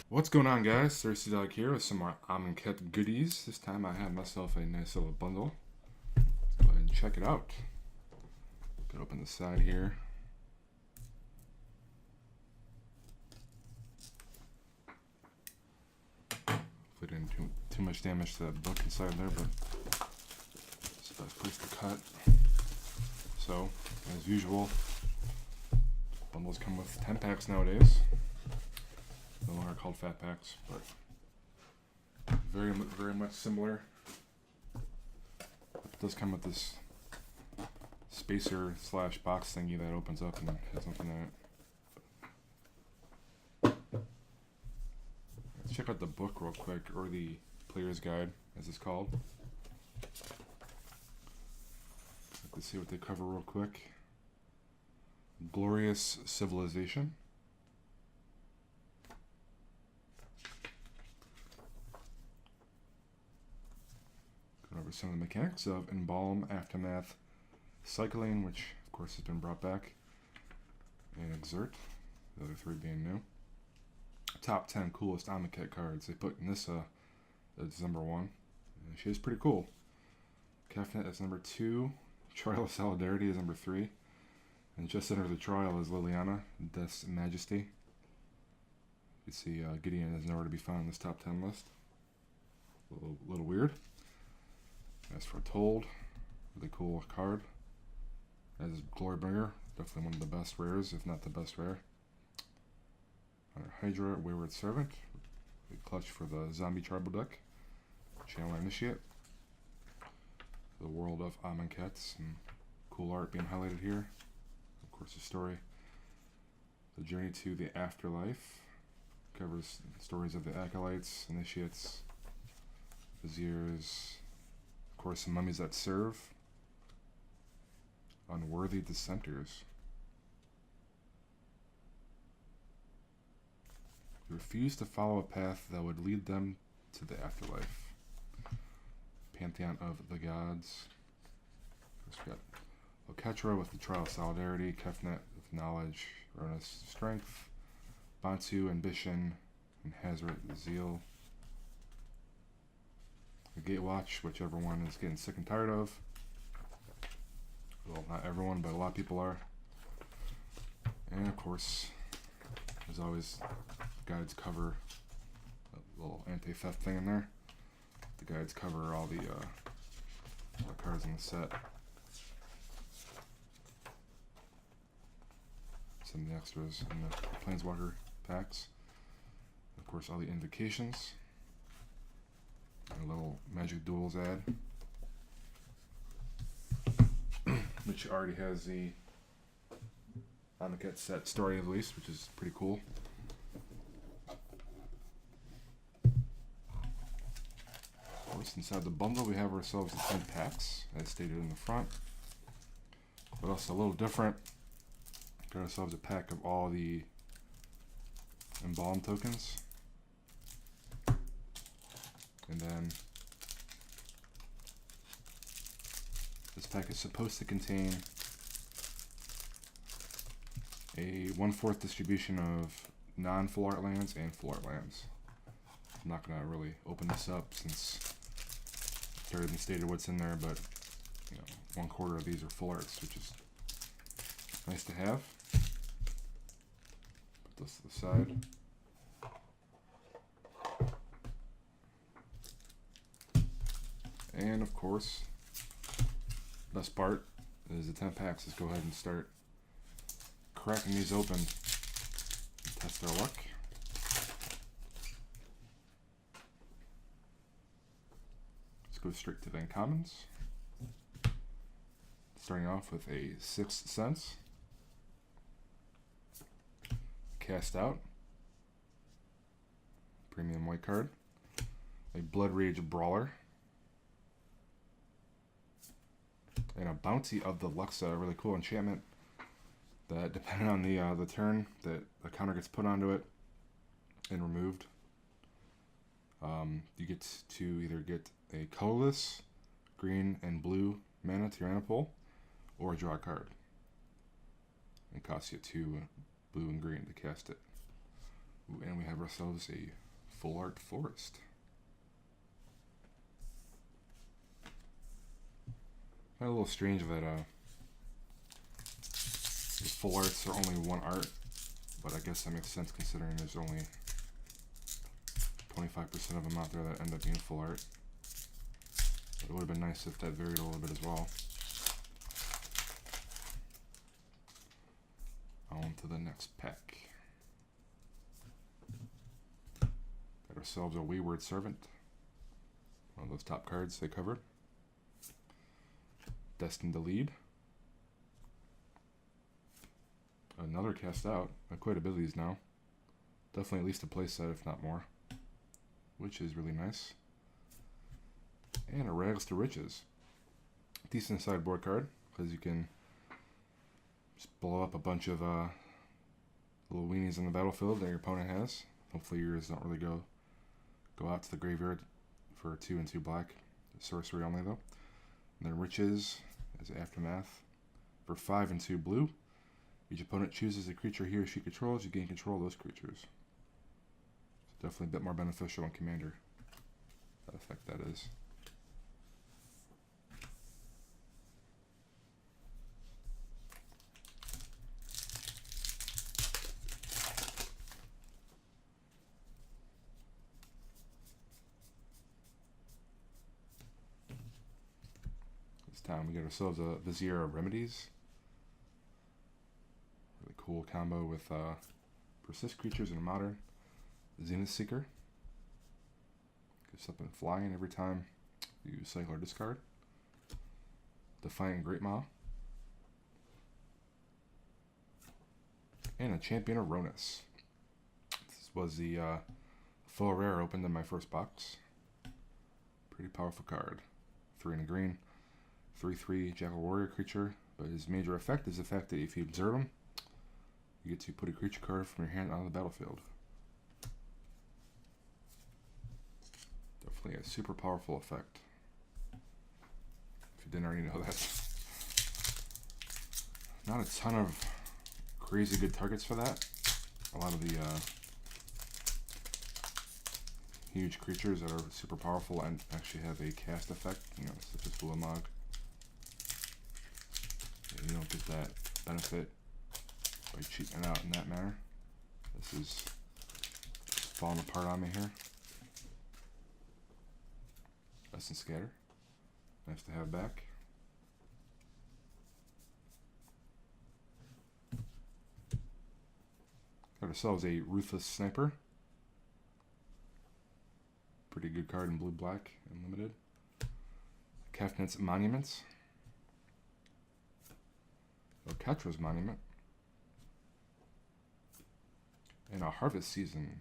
What's going on, guys? Thirsty Dog here with some more Amonkhet goodies. This time I have myself a nice little bundle. Let's go ahead and check it out. Could open the side here. Hopefully didn't do too much damage to that book inside there, but it's the best place to cut. So, as usual, bundles come with 10 packs nowadays. No longer called fat packs, but very much similar. It does come with this spacer slash box thingy that opens up and has something in it. Let's check out the book real quick, or the player's guide, as it's called. Let's see what they cover real quick. Glorious Civilization. Over some of the mechanics of Embalm, Aftermath, Cycling, which of course has been brought back, and Exert, the other three being new. Top 10 coolest Amonkhet cards. They put Nissa as number 1. And she is pretty cool. Kefnet is number 2. Trial of Solidarity is number 3. And just under the trial is Liliana, Death's Majesty. You can see Gideon is nowhere to be found in this top 10 list. A little weird. As Foretold, really cool card. As Glorybringer, definitely one of the best rares, if not the best rare. Under Hydra, Wayward Servant, really clutch for the Zombie Tribal deck. Channel Initiate. The World of Amonkhet, and cool art being highlighted here. Of course, the story. The Journey to the Afterlife covers stories of the Acolytes, Initiates, Viziers. Of course, some Mummies that serve. Unworthy Dissenters. They refuse to follow a path that would lead them to the afterlife. Pantheon of the Gods. Of course, we got Oketra with the Trial of Solidarity, Kefnet with Knowledge, Ronus Strength, Bantu Ambition, and Hazret Zeal. The Gatewatch, which everyone is getting sick and tired of. Well, not everyone, but a lot of people are. And of course, as always, guides cover a little anti-theft thing in there. The guides cover all the cards in the set. Some of the extras in the Planeswalker packs. Of course, all the invocations. A little Magic Duels ad, which already has the Amonkhet set story at least, which is pretty cool. Of course, inside the bundle we have ourselves the 10 packs, as stated in the front. But also a little different. Got ourselves a pack of all the Embalm tokens. And then this pack is supposed to contain a 1/4 distribution of non-full art lands and full art lands. I'm not going to really open this up since it's already been stated what's in there, but you know, 1/4 of these are full arts, which is nice to have. Put this to the side. And of course, best part is the 10 packs. Let's go ahead and start cracking these open and test our luck. Let's go straight to the uncommons. Starting off with a Sixth Sense. Cast Out. Premium white card. A Blood Rage Brawler. And a Bounty of the Luxa, a really cool enchantment that, depending on the turn that a counter gets put onto it and removed, you get to either get a colorless, green, and blue mana to your mana pool, or draw a card. It costs you 2 blue and green to cast it. Ooh, and we have ourselves a full art forest. Kind of a little strange that the full arts are only one art, but I guess that makes sense considering there's only 25% of them out there that end up being full art. But it would have been nice if that varied a little bit as well. On to the next pack. Got ourselves a Wayward Servant. One of those top cards they covered. Destined to Lead. Another cast out. Quite a bit of these now. Definitely at least a play set, if not more. Which is really nice. And a Rags to Riches. Decent sideboard card, because you can just blow up a bunch of little weenies on the battlefield that your opponent has. Hopefully yours don't really go out to the graveyard for 2 and 2 black. Sorcery only though. And then Riches as Aftermath for 5 and 2 blue. Each opponent chooses a creature he or she controls. You gain control of those creatures. It's definitely a bit more beneficial in Commander. That effect, that is. This time we get ourselves a Vizier of Remedies. Really cool combo with Persist creatures in a modern. Zenith Seeker. Gives something flying every time you cycle or discard. Defiant Great Maw. And a Champion of Ronus. This was the full rare opened in my first box. Pretty powerful card. 3 and a green. 3/3 Jackal Warrior creature. But his major effect is the fact that if you observe him, you get to put a creature card from your hand on the battlefield. Definitely a super powerful effect. If you didn't already know that. Not a ton of crazy good targets for that. A lot of the huge creatures that are super powerful and actually have a cast effect, you know, such as Ulamog. You don't get that benefit by cheating it out in that manner. This is falling apart on me here. Essence Scatter. Nice to have back. Got ourselves a Ruthless Sniper. Pretty good card in blue-black and limited. Kefnet's Monuments. Ketra's Monument. And a Harvest Season.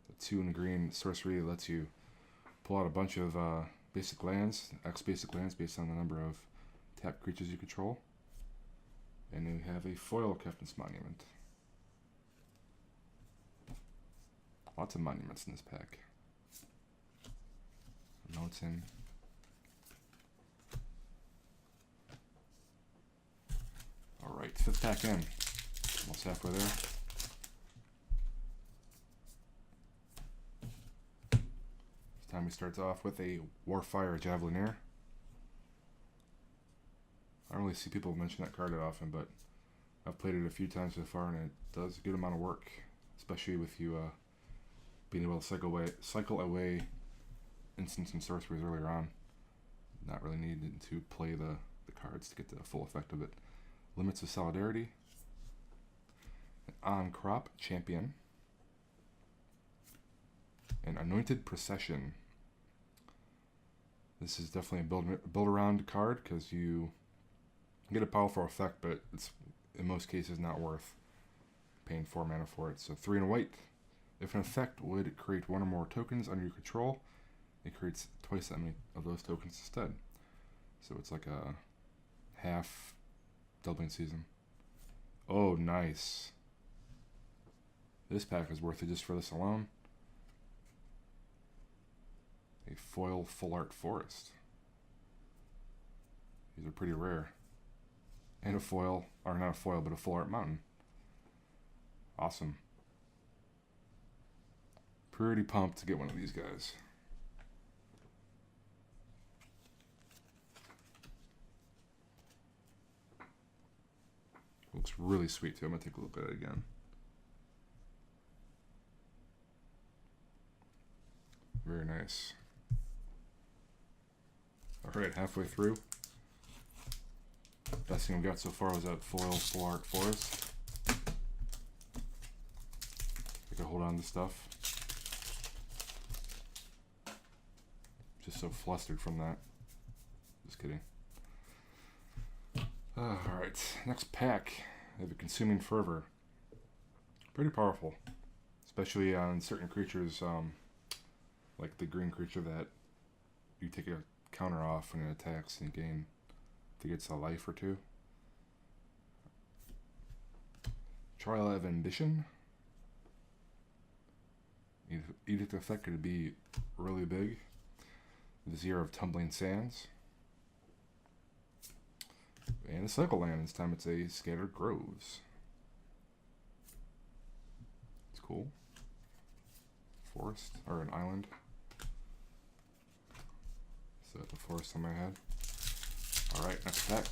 The 2 and a green sorcery lets you pull out a bunch of basic lands, X basic lands based on the number of tapped creatures you control. And you have a foil Kefnet's Monument. Lots of monuments in this pack. Mountain. Alright, 5th pack in. Almost halfway there. This time we start off with a Warfire Javelineer. I don't really see people mention that card that often, but I've played it a few times so far and it does a good amount of work. Especially with you being able to cycle away instants and sorceries earlier on. Not really needing to play the cards to get the full effect of it. Limits of Solidarity. An On-Crop Champion. An Anointed Procession. This is definitely a build around card because you get a powerful effect, but it's in most cases not worth paying 4 mana for it. So 3 and a white. If an effect would create 1 or more tokens under your control, it creates twice that many of those tokens instead. So it's like a half doubling season. Oh, nice. This pack is worth it just for this alone. A foil full art forest. These are pretty rare. And a foil, or not a foil, but a full art mountain. Awesome. Pretty pumped to get one of these guys. Looks really sweet too. I'm going to take a look at it again. Very nice. Alright, halfway through. Best thing I've got so far was that foil full art forest. I can hold on to stuff. Just so flustered from that. Just kidding. Alright, next pack. I have a Consuming Fervor. Pretty powerful. Especially on certain creatures, like the green creature that you take a counter off when it attacks and you gain, I think it's a life or two. Trial of Ambition. Edict effect could be really big. Vizier of Tumbling Sands. And a cycle land. This time it's a Scattered Groves. It's cool. Forest, or an island. So the forest on my head. Alright, next pack.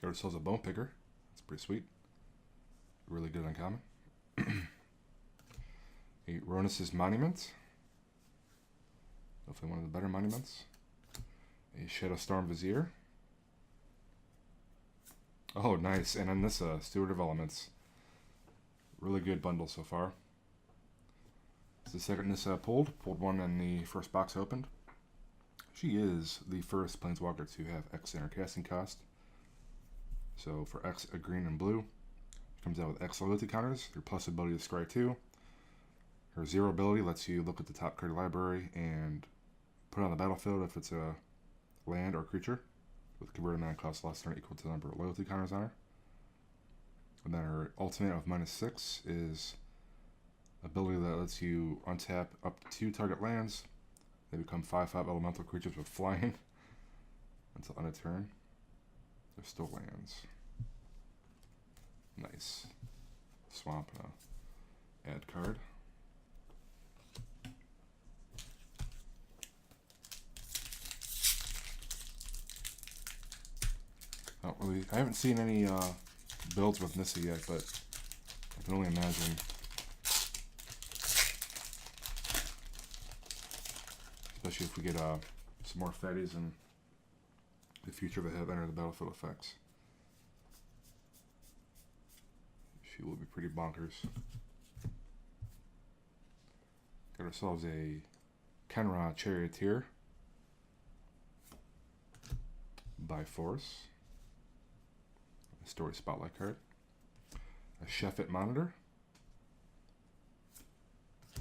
Got ourselves a Bone Picker. That's pretty sweet. Really good uncommon. A Ronus's Monument. Hopefully one of the better monuments. A Shadowstorm Vizier. Oh, nice. And then this Steward of Elements. Really good bundle so far. It's the second Nissa pulled. Pulled one in the first box opened. She is the first Planeswalker to have X in her casting cost. So for X, a green and blue. She comes out with X loyalty counters. Her plus ability to scry 2. Her 0 ability lets you look at the top card of the library and put it on the battlefield if it's a land or creature with converted mana cost less than or equal to the number of loyalty counters on her. And then her ultimate of -6 is ability that lets you untap up to 2 target lands. They become 5/5 elemental creatures with flying until end of turn. They're still lands. Nice. Swamp add card. I haven't seen any builds with Nissa yet, but I can only imagine. Especially if we get some more fatties in the future that have entered the battlefield effects. She will be pretty bonkers. Got ourselves a Kenra Charioteer by Force. Story Spotlight card. A Sheffet Monitor.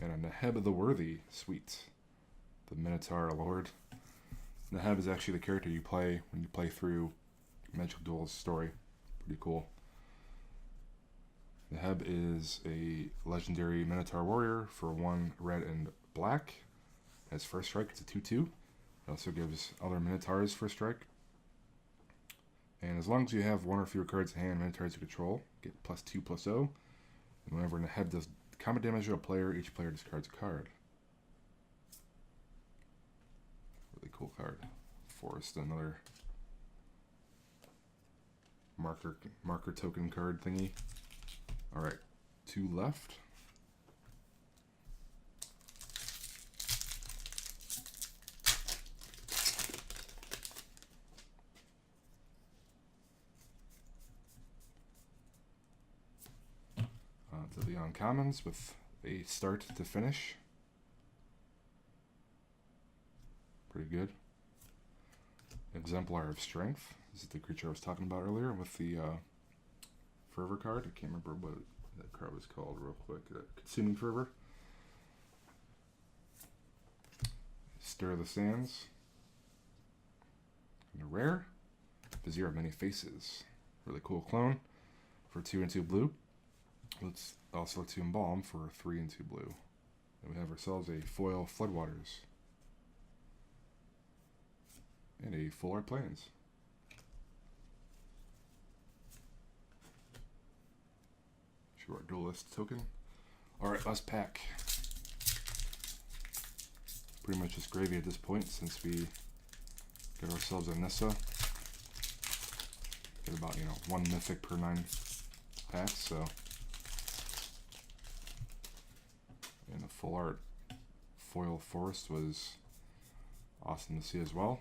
And a Neheb the Worthy. Sweet. The Minotaur Lord. Neheb is actually the character you play when you play through Magic Duel's story. Pretty cool. Neheb is a legendary Minotaur warrior for 1 red and black. Has first strike. It's a 2/2. It also gives other Minotaurs first strike. And as long as you have 1 or fewer cards in hand, Minotaurs you control get +2/+0. And whenever Neheb does combat damage to a player, each player discards a card. Really cool card. Forest, another marker token card thingy. Alright, 2 left. To the uncommons with a start to finish. Pretty good. Exemplar of Strength. This is the creature I was talking about earlier with the Fervor card. I can't remember what that card was called real quick. Consuming Fervor. Stir the Sands. And a rare. Vizier of Many Faces. Really cool clone for 2 and 2 blue. Let's also look to Embalm for 3 and 2 blue. And we have ourselves a foil Floodwaters. And a full art Plains. to our duelist token. Alright, last pack. Pretty much just gravy at this point since we get ourselves a Nissa. Get about, 1 mythic per 9 packs, so. And the full art foil forest was awesome to see as well.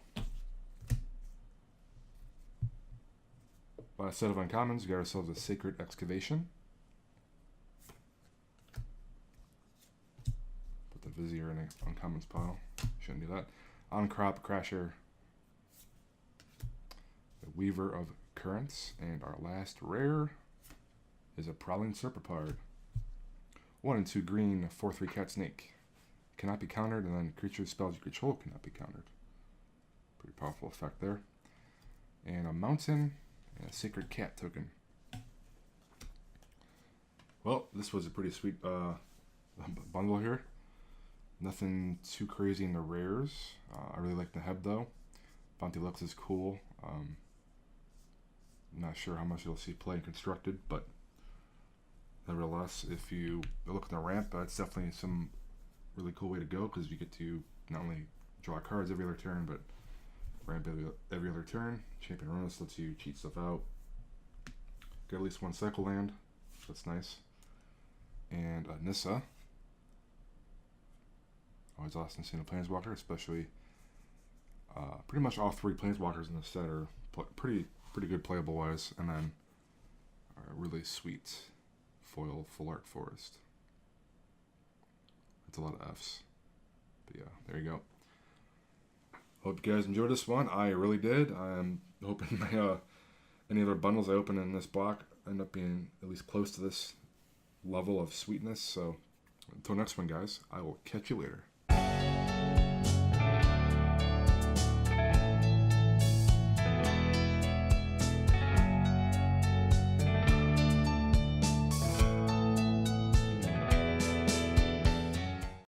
Last set of uncommons, we got ourselves a Sacred Excavation. Put the Vizier in the uncommons pile. Shouldn't do that. On-Crop Crasher. The Weaver of Currents. And our last rare is a Prowling Serpapard. 1 and 2 green, 4/3 cat snake. Cannot be countered, and then creature spells you control cannot be countered. Pretty powerful effect there. And a mountain and a Sacred Cat token. Well, this was a pretty sweet bundle here. Nothing too crazy in the rares. I really like the Heb though. Bounty Lux is cool. I'm not sure how much you'll see play in Constructed, but nevertheless, if you look at the ramp, it's definitely some really cool way to go because you get to not only draw cards every other turn, but ramp every other turn. Champion Ronus lets you cheat stuff out. Get at least 1 cycle land. That's nice. And a Nissa. Always awesome seeing a Planeswalker, especially pretty much all 3 Planeswalkers in the set are pretty good playable wise, and then a really sweet foil full art forest. That's a lot of Fs. But yeah, there you go. Hope you guys enjoyed this one. I really did. I'm hoping my any other bundles I open in this block end up being at least close to this level of sweetness. So until next one, guys, I will catch you later.